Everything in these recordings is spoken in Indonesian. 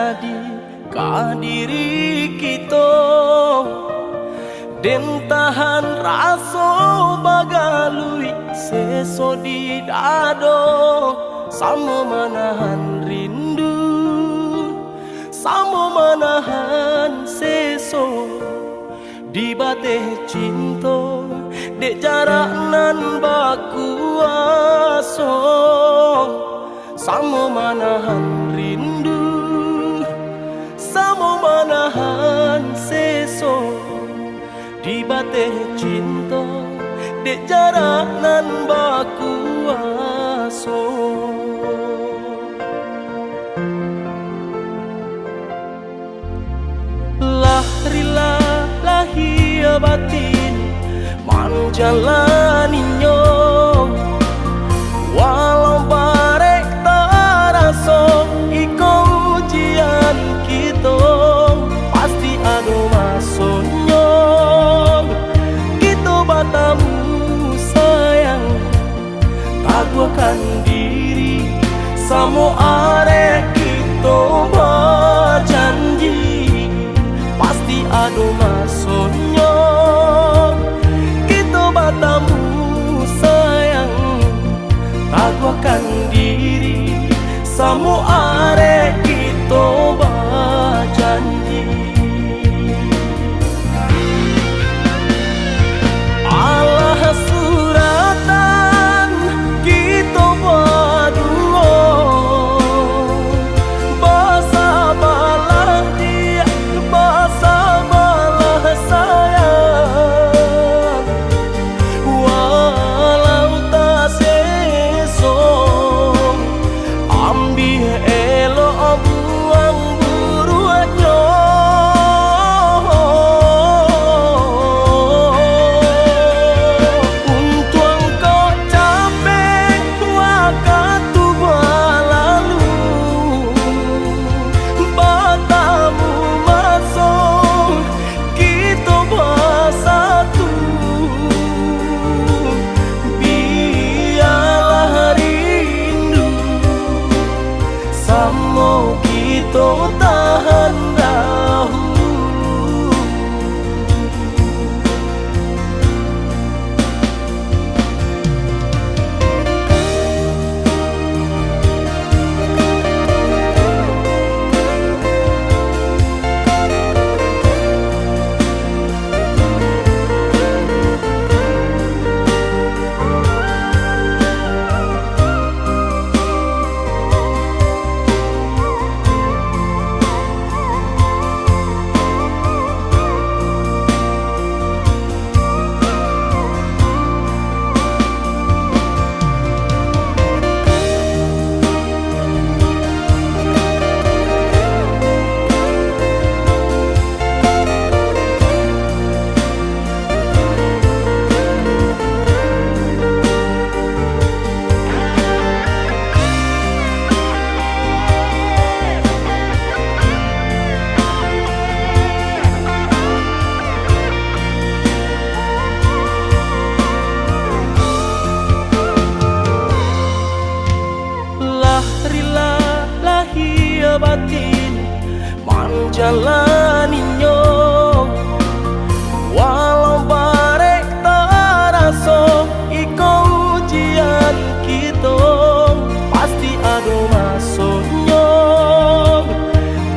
jadi ka diri kita, den tahan raso bagalui seso di dado, sama manahan rindu, sama manahan seso di bateh cinta, dek jarak nan baku aso, sama manahan rindu, sama manahan seso di bateh cinta, dek jarak nan baku aso. Lahrilah lahia batin menjalaninya, walau barek taraso iko ujian kita, pasti ada masanya kita batamu sayang, taguakan diri samo arek kita berjanji, pasti ada masanya kita batamu sayang, taguakan diri samo arek kita berjanji. Allah suratan kita berdua, bahasa balah dia, bahasa balah sayang, walau tak sesong ambil elok buang buruannya. Untung kau capek waktu berlalu, batamu masuk kita bersatu, biarlah rindu samo kita tahan dahulu. Lahrilah lahia batin menjalaninya, walau barek taraso iko ujian kita, pasti ada masanya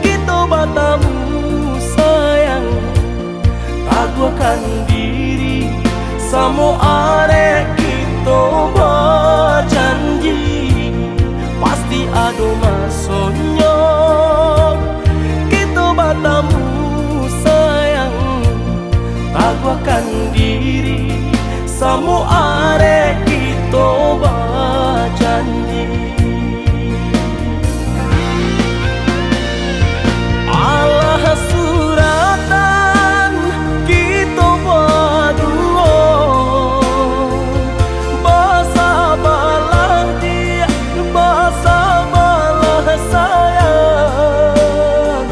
kita batamu sayang, taguakan diri samo arek kita berjanji, pasti ada masanya kita batamu sayang, taguakan diri samo arek kita berjanji. Allah suratan kita berdua, bahasa balah dia, bahasa balah sayang,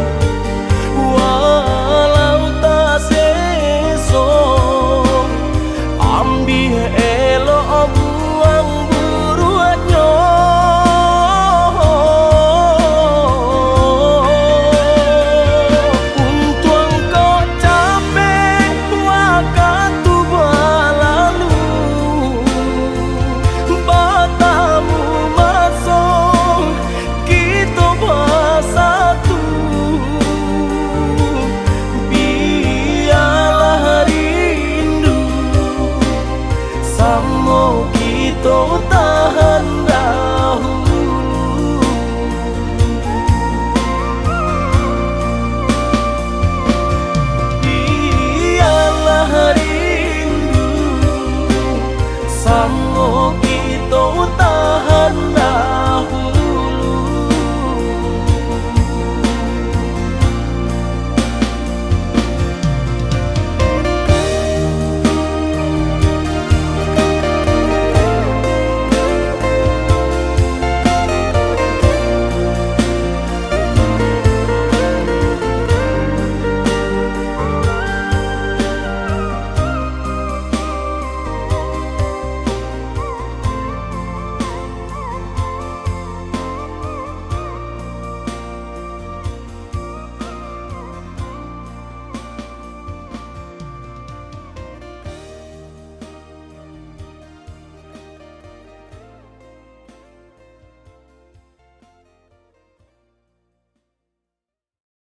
walau tak sesong ambil